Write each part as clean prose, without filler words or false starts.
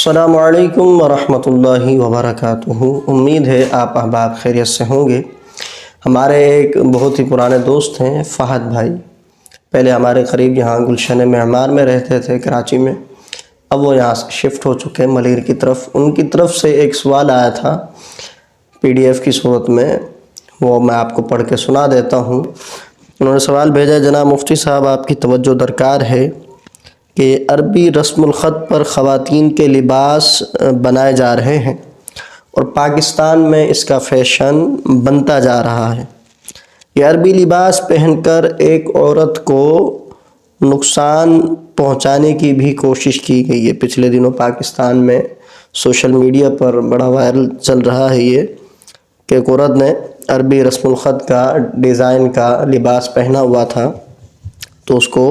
السلام علیکم ورحمۃ اللہ وبرکاتہ۔ امید ہے آپ احباب خیریت سے ہوں گے۔ ہمارے ایک بہت ہی پرانے دوست ہیں فہد بھائی، پہلے ہمارے قریب یہاں گلشن معمار میں رہتے تھے کراچی میں، اب وہ یہاں سے شفٹ ہو چکے ہیں ملیر کی طرف۔ ان کی طرف سے ایک سوال آیا تھا PDF کی صورت میں، وہ میں آپ کو پڑھ کے سنا دیتا ہوں۔ انہوں نے سوال بھیجا، جناب مفتی صاحب آپ کی توجہ درکار ہے کہ عربی رسم الخط پر خواتین کے لباس بنائے جا رہے ہیں اور پاکستان میں اس کا فیشن بنتا جا رہا ہے۔ یہ عربی لباس پہن کر ایک عورت کو نقصان پہنچانے کی بھی کوشش کی گئی ہے۔ پچھلے دنوں پاکستان میں سوشل میڈیا پر بڑا وائرل چل رہا ہے یہ کہ ایک عورت نے عربی رسم الخط کا ڈیزائن کا لباس پہنا ہوا تھا، تو اس کو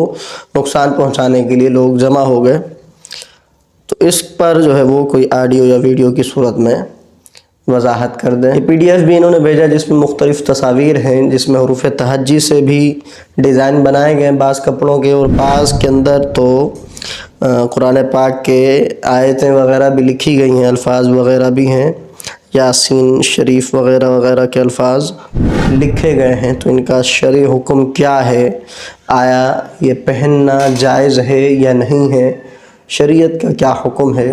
نقصان پہنچانے کے لیے لوگ جمع ہو گئے۔ تو اس پر جو ہے وہ کوئی آڈیو یا ویڈیو کی صورت میں وضاحت کر دیں۔ PDF بھی انہوں نے بھیجا جس میں مختلف تصاویر ہیں، جس میں حروف تہجی سے بھی ڈیزائن بنائے گئے ہیں بعض کپڑوں کے، اور بعض کے اندر تو قرآن پاک کے آیتیں وغیرہ بھی لکھی گئی ہیں، الفاظ وغیرہ بھی ہیں، یاسین شریف وغیرہ وغیرہ کے الفاظ لکھے گئے ہیں۔ تو ان کا شرعی حکم کیا ہے؟ آیا یہ پہننا جائز ہے یا نہیں ہے؟ شریعت کا کیا حکم ہے؟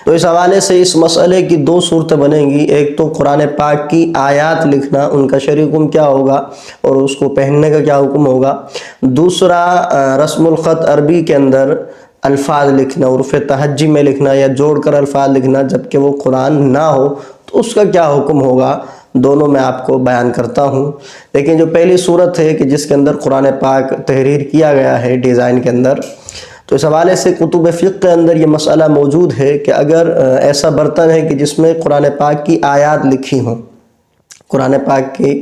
تو اس حوالے سے اس مسئلے کی دو صورتیں بنیں گی۔ ایک تو قرآن پاک کی آیات لکھنا، ان کا شرعی حکم کیا ہوگا اور اس کو پہننے کا کیا حکم ہوگا۔ دوسرا رسم الخط عربی کے اندر الفاظ لکھنا، حروف تہجی میں لکھنا یا جوڑ کر الفاظ لکھنا جبکہ وہ قرآن نہ ہو، تو اس کا کیا حکم ہوگا۔ دونوں میں آپ کو بیان کرتا ہوں۔ لیکن جو پہلی صورت ہے کہ جس کے اندر قرآن پاک تحریر کیا گیا ہے ڈیزائن کے اندر، تو اس حوالے سے کتب فقہ کے اندر یہ مسئلہ موجود ہے کہ اگر ایسا برتن ہے کہ جس میں قرآن پاک کی آیات لکھی ہوں، قرآن پاک کے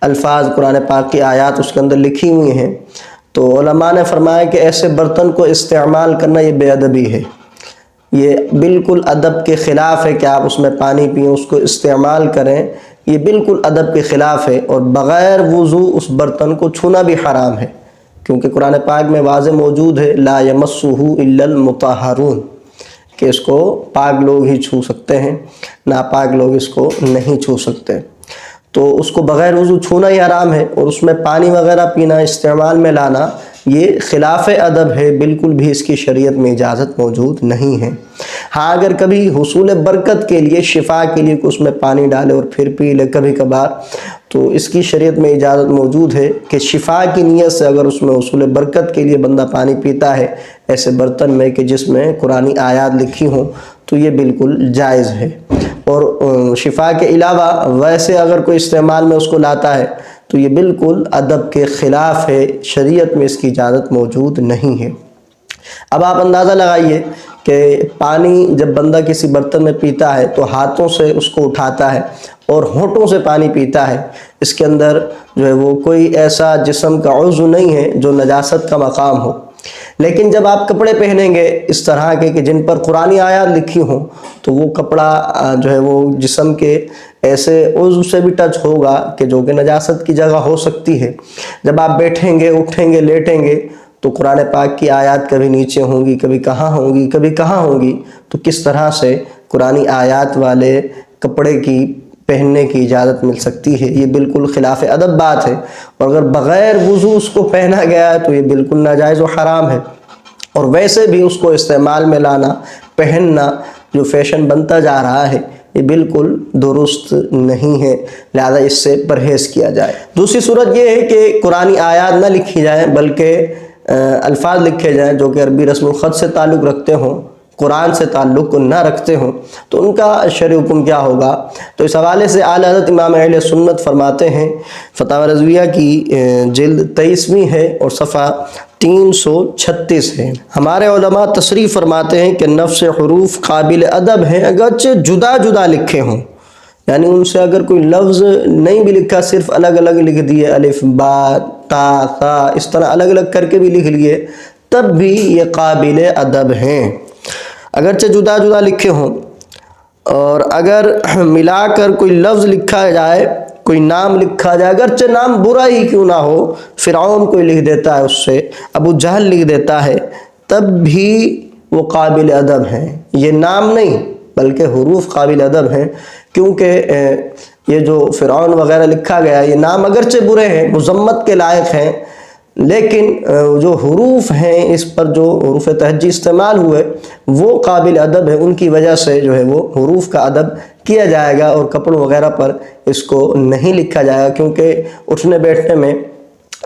الفاظ، قرآن پاک کی آیات اس کے اندر لکھی ہوئی ہیں، تو علماء نے فرمایا کہ ایسے برتن کو استعمال کرنا یہ بے ادبی ہے، یہ بالکل ادب کے خلاف ہے کہ آپ اس میں پانی پئیں، اس کو استعمال کریں، یہ بالکل ادب کے خلاف ہے، اور بغیر وضو اس برتن کو چھونا بھی حرام ہے، کیونکہ قرآن پاک میں واضح موجود ہے لا یمسہ الا المطہرون، کہ اس کو پاک لوگ ہی چھو سکتے ہیں، ناپاک لوگ اس کو نہیں چھو سکتے۔ تو اس کو بغیر وضو چھونا ہی حرام ہے، اور اس میں پانی وغیرہ پینا، استعمال میں لانا، یہ خلاف ادب ہے، بالکل بھی اس کی شریعت میں اجازت موجود نہیں ہے۔ ہاں اگر کبھی حصول برکت کے لیے، شفا کے لیے اس میں پانی ڈالے اور پھر پی لے کبھی کبھار، تو اس کی شریعت میں اجازت موجود ہے کہ شفا کی نیت سے اگر اس میں حصول برکت کے لیے بندہ پانی پیتا ہے ایسے برتن میں کہ جس میں قرآنی آیات لکھی ہوں، تو یہ بالکل جائز ہے۔ اور شفا کے علاوہ ویسے اگر کوئی استعمال میں اس کو لاتا ہے تو یہ بالکل ادب کے خلاف ہے، شریعت میں اس کی اجازت موجود نہیں ہے۔ اب آپ اندازہ لگائیے کہ پانی جب بندہ کسی برتن میں پیتا ہے تو ہاتھوں سے اس کو اٹھاتا ہے اور ہونٹوں سے پانی پیتا ہے، اس کے اندر جو ہے وہ کوئی ایسا جسم کا عضو نہیں ہے جو نجاست کا مقام ہو۔ لیکن جب آپ کپڑے پہنیں گے اس طرح کے کہ جن پر قرآنی آیات لکھی ہوں، تو وہ کپڑا جو ہے وہ جسم کے ایسے عضو سے بھی ٹچ ہوگا کہ جو کہ نجاست کی جگہ ہو سکتی ہے۔ جب آپ بیٹھیں گے، اٹھیں گے، لیٹیں گے، تو قرآن پاک کی آیات کبھی نیچے ہوں گی، کبھی کہاں ہوں گی، کبھی کہاں ہوں گی، تو کس طرح سے قرآنی آیات والے کپڑے کی پہننے کی اجازت مل سکتی ہے؟ یہ بالکل خلاف ادب بات ہے، اور اگر بغیر وضو اس کو پہنا گیا ہے تو یہ بالکل ناجائز و حرام ہے۔ اور ویسے بھی اس کو استعمال میں لانا، پہننا جو فیشن بنتا جا رہا ہے، یہ بالکل درست نہیں ہے، لہذا اس سے پرہیز کیا جائے۔ دوسری صورت یہ ہے کہ قرآنی آیات نہ لکھی جائیں بلکہ الفاظ لکھے جائیں جو کہ عربی رسم الخط سے تعلق رکھتے ہوں، قرآن سے تعلق نہ رکھتے ہوں، تو ان کا شرعی حکم کیا ہوگا۔ تو اس حوالے سے اعلی حضرت امام اہل سنت فرماتے ہیں، فتاوی رضویہ کی جلد 23ویں ہے اور صفحہ 336 ہے، ہمارے علماء تصریح فرماتے ہیں کہ نفس حروف قابل ادب ہیں اگرچہ جدا جدا لکھے ہوں، یعنی ان سے اگر کوئی لفظ نہیں بھی لکھا، صرف الگ الگ لکھ دیے، الف با تا ثا، اس طرح الگ الگ کر کے بھی لکھ لیے، تب بھی یہ قابل ادب ہیں اگرچہ جدا جدا لکھے ہوں۔ اور اگر ملا کر کوئی لفظ لکھا جائے، کوئی نام لکھا جائے، اگرچہ نام برا ہی کیوں نہ ہو، فرعون کوئی لکھ دیتا ہے، اس سے ابو جہل لکھ دیتا ہے، تب بھی وہ قابل ادب ہیں. یہ نام نہیں بلکہ حروف قابل ادب ہیں، کیونکہ یہ جو فرعون وغیرہ لکھا گیا یہ نام اگرچہ برے ہیں، مذمت کے لائق ہیں، لیکن جو حروف ہیں اس پر جو حروف تہجی استعمال ہوئے وہ قابل ادب ہے. ان کی وجہ سے جو ہے وہ حروف کا ادب کیا جائے گا اور کپڑوں وغیرہ پر اس کو نہیں لکھا جائے گا، کیونکہ اٹھنے بیٹھنے میں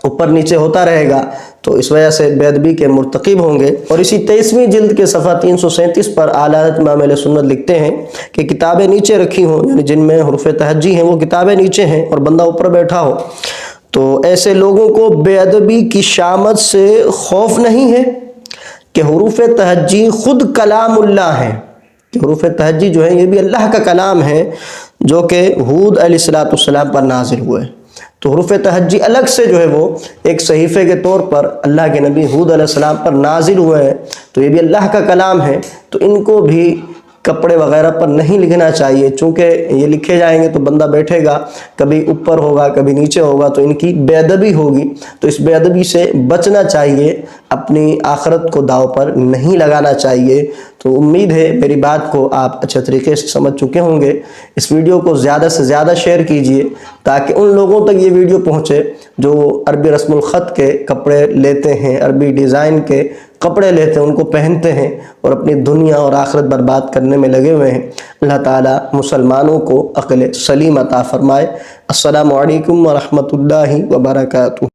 اوپر نیچے ہوتا رہے گا تو اس وجہ سے بے ادبی کے مرتکب ہوں گے. اور اسی 23ویں جلد کے صفحہ 337 پر اعلیٰ حضرت امام اہل سنت لکھتے ہیں کہ کتابیں نیچے رکھی ہوں، یعنی جن میں حروف تہجی ہیں وہ کتابیں نیچے ہیں اور بندہ اوپر بیٹھا ہو، تو ایسے لوگوں کو بے ادبی کی شامت سے خوف نہیں ہے کہ حروف تہجی خود کلام اللہ ہے، کہ حروف تہجی جو ہے یہ بھی اللہ کا کلام ہے جو کہ ہود علیہ السلام پر نازل ہوئے. تو حروف تہجی الگ سے جو ہے وہ ایک صحیفے کے طور پر اللہ کے نبی ہود علیہ السلام پر نازل ہوئے ہیں، تو یہ بھی اللہ کا کلام ہے، تو ان کو بھی کپڑے وغیرہ پر نہیں لکھنا چاہیے، چونکہ یہ لکھے جائیں گے تو بندہ بیٹھے گا کبھی اوپر ہوگا کبھی نیچے ہوگا تو ان کی بے ادبی ہوگی. تو اس بے ادبی سے بچنا چاہیے، اپنی آخرت کو داؤ پر نہیں لگانا چاہیے. تو امید ہے میری بات کو آپ اچھے طریقے سے سمجھ چکے ہوں گے. اس ویڈیو کو زیادہ سے زیادہ شیئر کیجئے تاکہ ان لوگوں تک یہ ویڈیو پہنچے جو عربی رسم الخط کے کپڑے لیتے ہیں، عربی ڈیزائن کے کپڑے لیتے ہیں، ان کو پہنتے ہیں اور اپنی دنیا اور آخرت برباد کرنے میں لگے ہوئے ہیں. اللہ تعالیٰ مسلمانوں کو عقل سلیم عطا فرمائے. السلام علیکم ورحمۃ اللہ وبرکاتہ.